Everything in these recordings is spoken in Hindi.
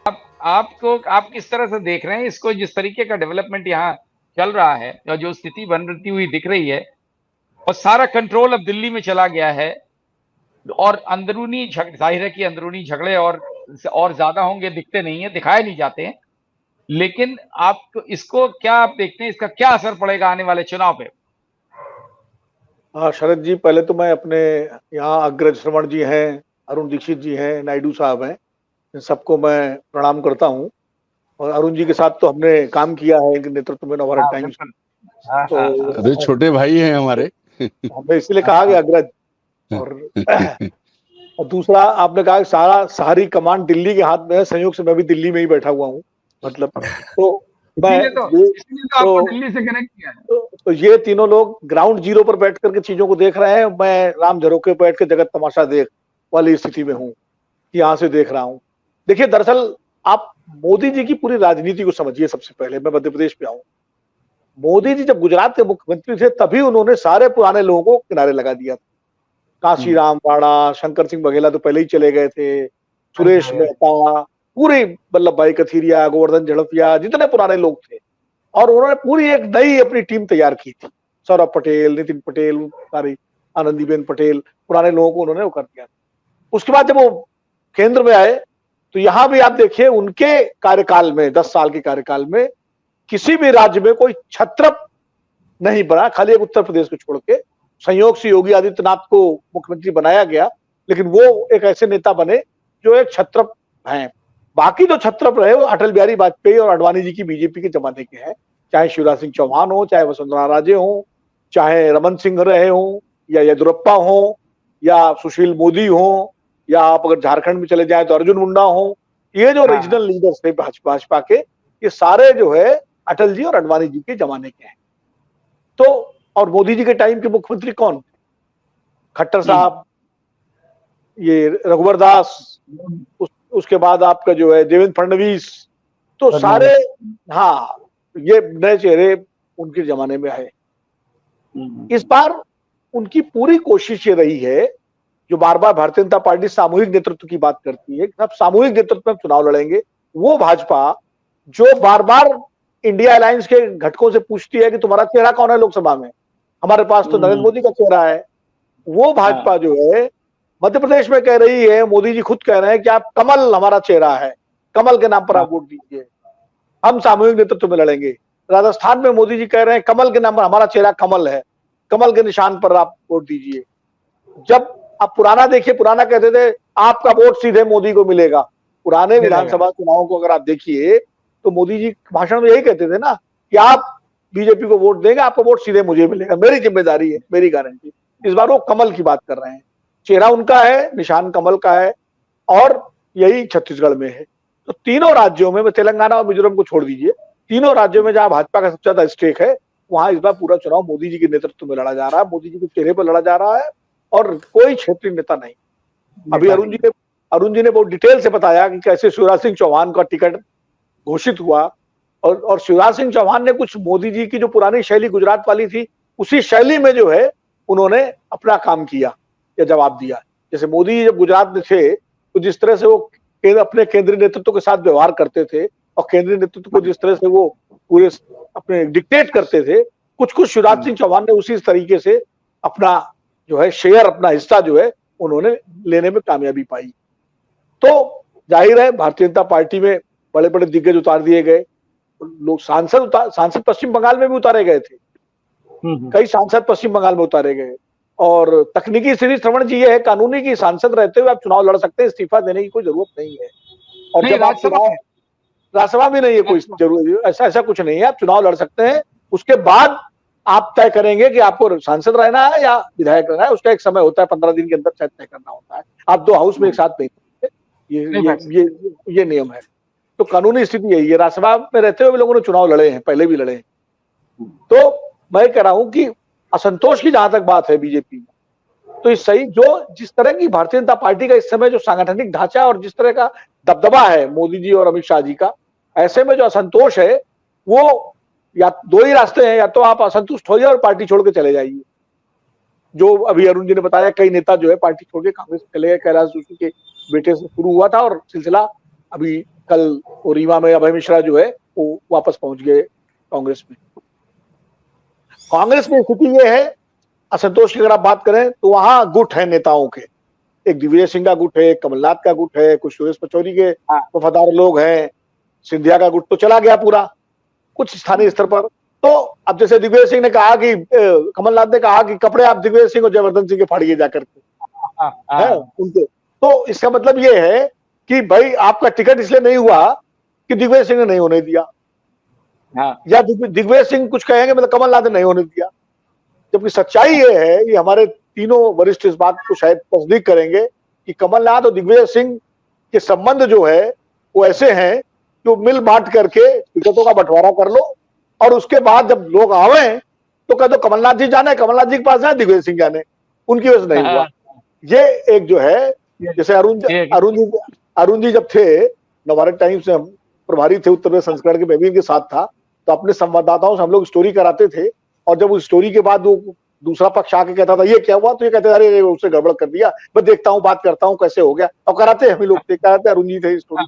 आप किस तरह से देख रहे हैं इसको, जिस तरीके का डेवलपमेंट यहाँ चल रहा है और जो स्थिति बनती हुई दिख रही है, और सारा कंट्रोल अब दिल्ली में चला गया है, और अंदरूनी जाहिर है कि अंदरूनी झगड़े और ज्यादा होंगे, दिखते नहीं है, दिखाए नहीं जाते हैं, लेकिन आप इसको क्या आप देखते हैं, इसका क्या असर पड़ेगा आने वाले चुनाव पे? हाँ शरद जी, पहले तो मैं अपने यहाँ अग्रज श्रवण जी हैं, अरुण दीक्षित जी हैं, नायडू साहब हैं, इन सबको मैं प्रणाम करता हूँ। और अरुण जी के साथ तो हमने काम किया है इनके नेतृत्व में नवभारत हाँ टाइम्स। बिल्कुल। हाँ तो हाँ हाँ। अरे छोटे भाई हैं हमारे। हमने इसलिए कहा कि अग्रज। और दूसरा आपने कहा कि सारी कमांड दिल्ली के हाथ में है, संयोग से मैं भी दिल्ली में ही बैठा हुआ हूँ, मतलब तो मैं इसलिए तो आपको दिल्ली से कनेक्ट किया है। तो ये तीनों लोग ग्राउंड जीरो पर बैठ करके चीजों को देख रहे हैं। मैं राम झरोके पर बैठ के जगत तमाशा देख वाली स्थिति में हूँ, यहाँ से देख रहा हूँ। देखिए, दरअसल आप मोदी जी की पूरी राजनीति को समझिए। सबसे पहले मैं मध्य प्रदेश पे आऊं। मोदी जी जब गुजरात के मुख्यमंत्री थे तभी उन्होंने सारे पुराने लोगों को किनारे लगा दिया था। काशीराम वाड़ा, शंकर सिंह बघेला तो पहले ही चले गए थे, सुरेश मेहता, पूरे वल्लभ भाई कथीरिया, गोवर्धन झड़पिया, जितने पुराने लोग थे, और उन्होंने पूरी एक नई अपनी टीम तैयार की थी। सौरभ पटेल, नितिन पटेल, सारी आनंदीबेन पटेल, पुराने लोगों को उन्होंने वो कर दिया। उसके बाद जब वो केंद्र में आए तो यहां भी आप देखिए उनके कार्यकाल में, 10 साल के कार्यकाल में किसी भी राज्य में कोई छत्रप नहीं बना, खाली एक उत्तर प्रदेश को छोड़ के। संयोग से योगी आदित्यनाथ को मुख्यमंत्री बनाया गया, लेकिन वो एक ऐसे नेता बने जो एक छत्रप हैं। बाकी जो छत्रप रहे वो अटल बिहारी वाजपेयी और आडवाणी जी की बीजेपी के जमाने के हैं। चाहे शिवराज सिंह चौहान हो, चाहे वसुंधरा राजे हो, चाहे रमन सिंह रहे हो, या येदुरप्पा हो, या सुशील मोदी हो, या आप अगर झारखंड में चले जाए तो अर्जुन मुंडा हो। ये जो रीजनल लीडर्स थे भाजपा के, ये सारे जो है अटल जी और आडवाणी जी के जमाने के हैं। तो और मोदी जी के टाइम के मुख्यमंत्री कौन? खट्टर साहब, ये रघुवर दास, उसके बाद आपका जो है देवेंद्र फडणवीस, तो सारे, हाँ, ये नए चेहरे उनके जमाने में आए। इस बार उनकी पूरी कोशिश ये रही है, जो बार बार भारतीय जनता पार्टी सामूहिक नेतृत्व की बात करती है, सब सामूहिक नेतृत्व में चुनाव लड़ेंगे। वो भाजपा जो बार बार इंडिया अलायंस के घटकों से पूछती है कि तुम्हारा चेहरा कौन है लोकसभा में, हमारे पास तो नरेंद्र मोदी का चेहरा है, वो भाजपा जो है मध्य प्रदेश में कह रही है, मोदी जी खुद कह रहे हैं कि आप कमल हमारा चेहरा है, कमल के नाम पर आप वोट दीजिए, हम सामूहिक नेतृत्व में लड़ेंगे। राजस्थान में मोदी जी कह रहे हैं कमल के नाम पर हमारा चेहरा कमल है, कमल के निशान पर आप वोट दीजिए। जब आप पुराना देखिए, पुराना कहते थे आपका वोट सीधे मोदी को मिलेगा। पुराने विधानसभा चुनावों को अगर आप देखिए तो मोदी जी भाषण में यही कहते थे ना कि आप बीजेपी को वोट देंगे, आपका वोट सीधे मुझे मिलेगा, मेरी जिम्मेदारी है, मेरी गारंटी। इस बार वो कमल की बात कर रहे हैं, चेहरा उनका है, निशान कमल का है, और यही छत्तीसगढ़ में है। तो तीनों राज्यों में, तेलंगाना और मिजोरम को छोड़ दीजिए, तीनों राज्यों में जहां भाजपा का सबसे ज्यादा स्टेक है, वहां इस बार पूरा चुनाव मोदी जी के नेतृत्व में लड़ा जा रहा है, मोदी जी के चेहरे पर लड़ा जा रहा है, और कोई क्षेत्रीय नेता नहीं। अभी अरुण जी ने बहुत डिटेल से बताया कि कैसे शिवराज सिंह चौहान का टिकट घोषित हुआ, और शिवराज सिंह चौहान ने कुछ मोदी जी की जो पुरानी शैली गुजरात वाली थी, उसी शैली में जो है उन्होंने अपना काम किया या जवाब दिया। जैसे मोदी जी जब गुजरात में थे तो जिस तरह से वो अपने केंद्रीय नेतृत्व के साथ व्यवहार करते थे, और केंद्रीय नेतृत्व को जिस तरह से वो पूरे अपने डिक्टेट करते थे, कुछ कुछ शिवराज सिंह चौहान ने उसी तरीके से अपना जो है शेयर, अपना हिस्सा जो है उन्होंने लेने में कामयाबी पाई। तो जाहिर है भारतीय जनता पार्टी में बड़े बड़े दिग्गज उतार दिए गए, लोग सांसद पश्चिम बंगाल में भी उतारे गए थे, कई सांसद पश्चिम बंगाल में उतारे गए। और तकनीकी स्थिति श्रवण जी ये है, कानूनी की सांसद रहते हुए आप चुनाव लड़ सकते हैं, इस्तीफा देने की कोई जरूरत नहीं है। और जब आप चुनाव, राज्यसभा भी नहीं है कोई जरूरत, ऐसा कुछ नहीं है, आप चुनाव लड़ सकते हैं। उसके बाद आप तय करेंगे कि आपको सांसद रहना है या विधायक रहना है, उसका एक समय होता है, 15 दिन के अंदर शायद तय करना होता है। आप दो हाउस में एक साथ नहीं, ये नियम है। तो कानूनी स्थिति यही है। राज्यसभा में रहते हुए भी लोगों ने चुनाव लड़े हैं, पहले भी लड़े हैं। तो मैं कह रहा हूं कि असंतोष की जहां तक बात है बीजेपी में, तो इस सही जो जिस तरह की भारतीय जनता पार्टी का इस समय जो सांगठनिक ढांचा और जिस तरह का दबदबा है मोदी जी और अमित शाह जी का, ऐसे में जो असंतोष है, वो या दो ही रास्ते हैं, या तो आप असंतुष्ट होइए और पार्टी छोड़ के चले जाइए। जो अभी अरुण जी ने बताया, कई नेता जो है पार्टी छोड़ के कांग्रेस चले गए, कैलाश जोशी के बेटे से शुरू हुआ था और सिलसिला अभी कल वो रीवा में अभय मिश्रा जो है वो वापस पहुंच गए कांग्रेस में। कांग्रेस में स्थिति ये है, असंतोष की अगर आप बात करें तो वहां गुट है नेताओं के, एक दिग्विजय सिंह का गुट है, एक कमलनाथ का गुट है, कुछ सुरेश पचौरी के वफादार लोग हैं, सिंधिया का गुट तो चला गया पूरा कुछ स्थानीय स्तर पर। तो अब जैसे दिग्विजय सिंह ने कहा कि कमलनाथ ने कहा कि कपड़े आप दिग्विजय सिंह और जयवर्धन सिंह के फाड़िए जाकर के है उनके, तो इसका मतलब ये है कि भाई आपका टिकट इसलिए नहीं हुआ कि दिग्विजय सिंह ने नहीं होने दिया, या दिग्विजय सिंह कुछ कहेंगे मतलब कमलनाथ ने नहीं होने दिया, जबकि सच्चाई ये है, ये हमारे तीनों वरिष्ठ इस बात को शायद तस्दीक करेंगे कि कमलनाथ और दिग्विजय सिंह के संबंध जो है वो ऐसे हैं कि मिल बांट करके टिकटों का बंटवारा कर लो और उसके बाद जब लोग आवे तो कह दो कमलनाथ जी जाने, कमलनाथ जी के पास जाए, दिग्विजय सिंह जाने, उनकी वजह से नहीं हुआ। ये एक जो है, जैसे अरुण जी जब थे नवभारत टाइम्स से हम प्रभारी थे उत्तर प्रदेश संस्करण के, मैं भी इनके साथ था, तो अपने संवाददाताओं से हम लोग स्टोरी कराते थे और जब उस स्टोरी के बाद वो दूसरा पक्ष आके कहता था ये क्या हुआ, तो ये कहते अरे उसने गड़बड़ कर दिया, मैं देखता हूँ बात करता हूँ कैसे हो गया, और कराते हम लोग कराते अरुण जी थे स्टोरी।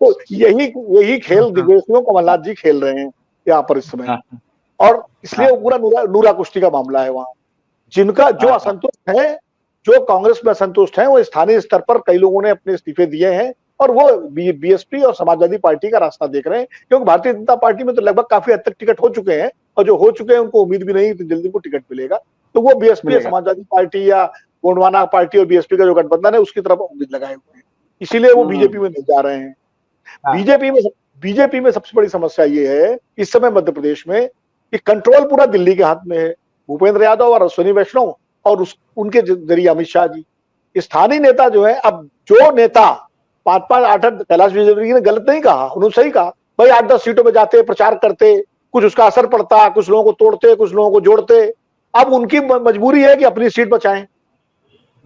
तो यही खेल दिग्विजय सिंह कमलनाथ जी खेल रहे हैं यहाँ पर इस समय, और इसलिए वो पूरा नूरा कुश्ती का मामला है वहां। जिनका जो असंतुष्ट है, जो कांग्रेस में असंतुष्ट है, वो स्थानीय स्तर पर कई लोगों ने अपने इस्तीफे दिए हैं और वो बीएसपी और समाजवादी पार्टी का रास्ता देख रहे हैं, क्योंकि भारतीय जनता पार्टी में तो लगभग काफी हद तक टिकट हो चुके हैं और जो हो चुके हैं उनको उम्मीद भी नहीं तो जल्दी को टिकट मिलेगा, तो वो बीएसपी समाजवादी पार्टी या गोंडवाना पार्टी और बीएसपी का जो गठबंधन है उसकी तरफ उम्मीद लगाए हुए हैं, इसीलिए वो बीजेपी में नहीं जा रहे हैं। बीजेपी में सबसे बड़ी समस्या ये है इस समय मध्य प्रदेश में कि कंट्रोल पूरा दिल्ली के हाथ में है, भूपेंद्र यादव और अश्विनी वैष्णव और उनके जरिए अमित शाह जी, स्थानीय नेता जो है। अब जो नेता 5-5, 8-8, कैलाश विजयवर्गीय ने गलत नहीं कहा, उन्होंने सही कहा, भाई 8-10 सीटों में जाते प्रचार करते, कुछ उसका असर पड़ता, कुछ लोगों को तोड़ते, कुछ लोगों को जोड़ते। अब उनकी मजबूरी है कि अपनी सीट बचाएं।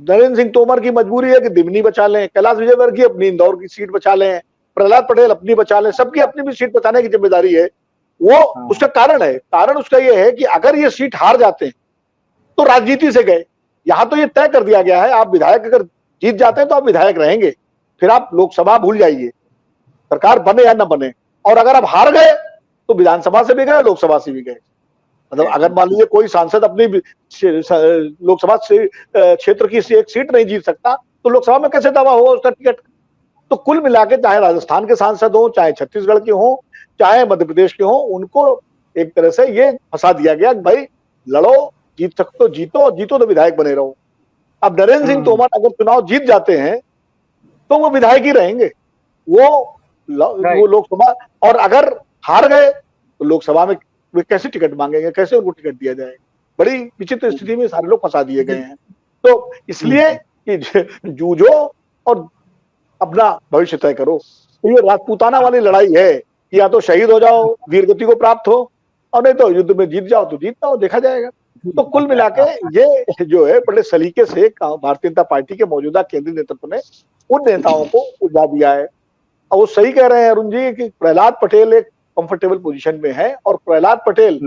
नरेंद्र सिंह तोमर की मजबूरी है कि दिमनी बचा लें, कैलाश विजयवर्गीय अपनी इंदौर की सीट बचा लें, प्रहलाद पटेल अपनी बचा लें, सबकी अपनी भी सीट बचाने की जिम्मेदारी है। वो उसका कारण उसका ये है कि अगर ये सीट हार जाते हैं तो राजनीति से गए। यहां तो ये तय कर दिया गया है, आप विधायक अगर जीत जाते हैं तो आप विधायक रहेंगे, फिर आप लोकसभा भूल जाइए, सरकार बने या ना बने, और अगर आप हार गए तो विधानसभा से भी गए, लोकसभा से भी गए। मतलब अगर मान लीजिए कोई सांसद अपनी लोकसभा क्षेत्र की एक सीट नहीं जीत सकता तो लोकसभा में कैसे दावा होगा उसका टिकट। तो कुल मिला के चाहे राजस्थान के सांसद हो, चाहे छत्तीसगढ़ के हो, चाहे मध्य प्रदेश के हो, उनको एक तरह से ये फंसा दिया गया कि भाई लड़ो, जीत सकते हो जीतो, जीतो तो विधायक बने रहो। अब नरेंद्र सिंह तोमर अगर चुनाव जीत जाते हैं तो वो विधायक ही रहेंगे, वो लोकसभा, और अगर हार गए तो लोकसभा में वे कैसे टिकट मांगेंगे, कैसे उनको टिकट दिया जाएगा। बड़ी विचित्र स्थिति में सारे लोग फंसा दिए गए हैं। तो इसलिए कि जूझो और अपना भविष्य तय करो। तो ये राजपूताना वाली लड़ाई है कि या तो शहीद हो जाओ, वीरगति को प्राप्त हो, और नहीं तो युद्ध में जीत जाओ तो जीत जाओ, देखा जाएगा। तो कुल मिला के ये जो है बड़े सलीके से भारतीय जनता पार्टी के मौजूदा केंद्रीय नेतृत्व ने उन नेताओं को उलझा दिया है। और वो सही कह रहे हैं अरुण जी कि प्रहलाद पटेल एक कंफर्टेबल पोजीशन में है, और प्रहलाद पटेल,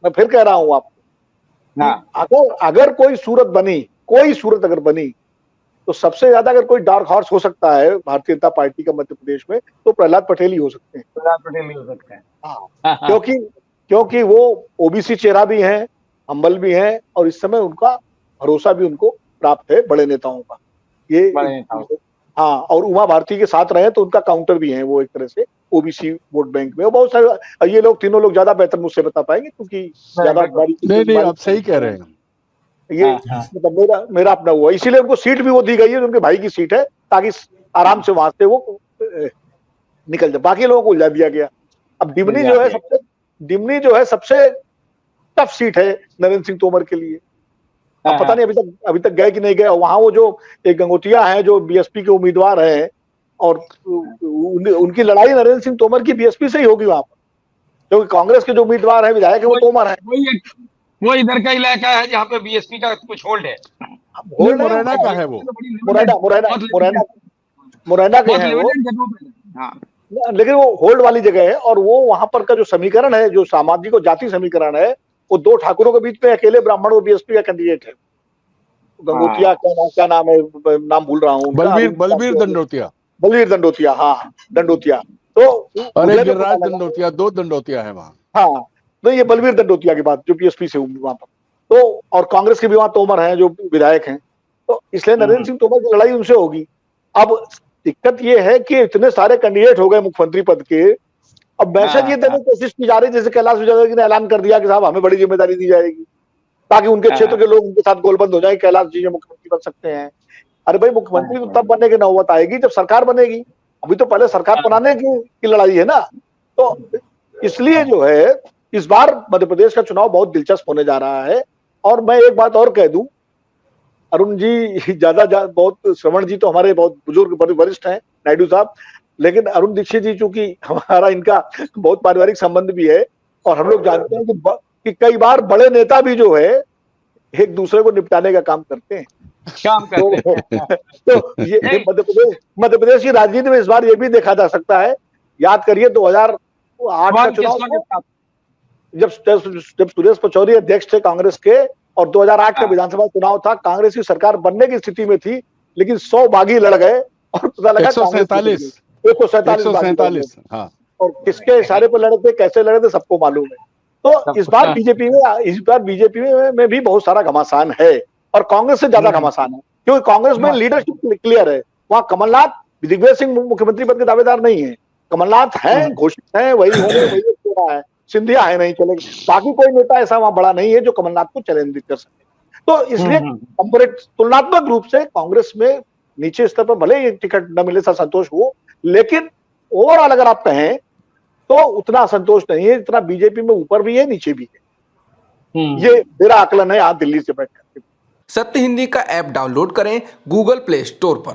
मैं फिर कह रहा हूं आपको, अगर कोई सूरत अगर बनी तो सबसे ज्यादा अगर कोई डार्क हॉर्स हो सकता है भारतीय जनता पार्टी का मध्य प्रदेश में तो प्रहलाद पटेल ही हो सकते हैं। प्रहलाद पटेल ही हो सकते हैं, हाँ, क्योंकि वो ओबीसी चेहरा भी है, हम्बल भी है, और इस समय उनका भरोसा भी उनको प्राप्त है बड़े नेताओं का। ये हाँ, और उमा भारती के साथ रहे तो उनका काउंटर भी है वो एक तरह से ओबीसी वोट बैंक में। बहुत सारे ये लोग तीनों लोग ज्यादा बेहतर मुझसे बता पाएंगे क्योंकि ज्यादा नहीं आप सही कह रहे हैं। ये मतलब मेरा अपना हुआ, इसीलिए उनको सीट भी वो दी गई है, उनके भाई की सीट है, ताकि आराम से वहां से वो निकल जाए। बाकी लोगों को उलझा दिया गया। अब डिमनी जो है सबसे टफ सीट है नरेंद्र सिंह तोमर के लिए। अब पता नहीं अभी तक गए कि नहीं गए। वहां वो जो एक गंगोतिया है जो बीएसपी के उम्मीदवार हैं, और उनकी लड़ाई नरेंद्र सिंह तोमर की बीएसपी से ही होगी वहां पर, क्योंकि कांग्रेस के जो उम्मीदवार है विधायक है वो तोमर है। वो इधर का इलाका है जहाँ पे बीएसपी का कुछ होल्ड है। मुरैना का है वो, मुरैना के हैं वो, लेकिन वो होल्ड वाली जगह है। और वो वहां पर का जो समीकरण है, जो सामाजिक और जाति समीकरण है, वो दो ठाकुरों के बीच में अकेले ब्राह्मण और बीएसपी का कैंडिडेट है। गंगोतिया क्या नाम है, नाम भूल रहा हूँ, बलबीर दंडोतिया। बलवीर दंडोतिया, हाँ दंडोतिया। तो अरे मुझे तो गिरिराज पता लगा। दंडोतिया, 2 दंडोतिया है वहाँ। हाँ, तो ये बलवीर दंडोतिया की बात जो पीएसपी से हुई वहां पर। तो और कांग्रेस के भी वहां तोमर हैं जो विधायक हैं, तो इसलिए नरेंद्र सिंह तोमर की लड़ाई उनसे होगी। अब दिक्कत ये है कि इतने सारे कैंडिडेट हो गए मुख्यमंत्री पद के, अब मैसेज ये देने की कोशिश की जा रही है, जैसे कैलाश विजयवर्गीय ने ऐलान कर दिया कि साहब हमें बड़ी जिम्मेदारी दी जाएगी, ताकि उनके क्षेत्र के लोग उनके साथ गोलबंद हो जाए, कैलाश जी ये मुख्यमंत्री बन सकते हैं। अरे भाई, मुख्यमंत्री तो तब बनने की नौबत आएगी जब सरकार बनेगी, अभी तो पहले सरकार बनाने की लड़ाई है ना। तो इसलिए जो है इस बार मध्य प्रदेश का चुनाव बहुत दिलचस्प होने जा रहा है। और मैं एक बात और कह दूं, अरुण जी बहुत, श्रवण जी तो हमारे बहुत बुजुर्ग वरिष्ठ हैं, नायडू साहब, लेकिन अरुण दीक्षित जी चूंकि हमारा इनका बहुत पारिवारिक संबंध भी है, और हम लोग जानते हैं कि कई बार बड़े नेता भी जो है एक दूसरे को निपटाने का काम करते हैं। तो ये मध्य प्रदेश की राजनीति में इस बार ये भी देखा जा सकता है। याद करिए 2008 का चुनाव, जब सुरेश पचौरी अध्यक्ष थे कांग्रेस के, और 2008 का विधानसभा चुनाव था, कांग्रेस की सरकार बनने की स्थिति में थी, लेकिन 100 बागी लड़ गए और पता लगा 147 हाँ। और किसके इशारे पर लड़े थे, कैसे लड़े थे, सबको मालूम है। तो इस बार बीजेपी में भी बहुत सारा घमासान है, और कांग्रेस से ज्यादा घमासान है, क्योंकि कांग्रेस में लीडरशिप क्लियर है। वहां कमलनाथ, दिग्विजय सिंह मुख्यमंत्री पद के दावेदार नहीं है, कमलनाथ है, घोषित है, वही होने वही हो रहा है, सिंधिया है, नहीं चलेगा। बाकी कोई नेता ऐसा वहां बड़ा नहीं है जो कमलनाथ को चैलेंज कर सके। तो इसलिए तुलनात्मक रूप से कांग्रेस में नीचे स्तर पर भले ही टिकट न मिले सा संतोष हो, लेकिन ओवरऑल अगर आप कहें तो उतना संतोष नहीं है जितना बीजेपी में ऊपर भी है नीचे भी है। ये मेरा आकलन है आज दिल्ली से बैठ कर। सत्य हिंदी का ऐप डाउनलोड करें गूगल प्ले स्टोर पर।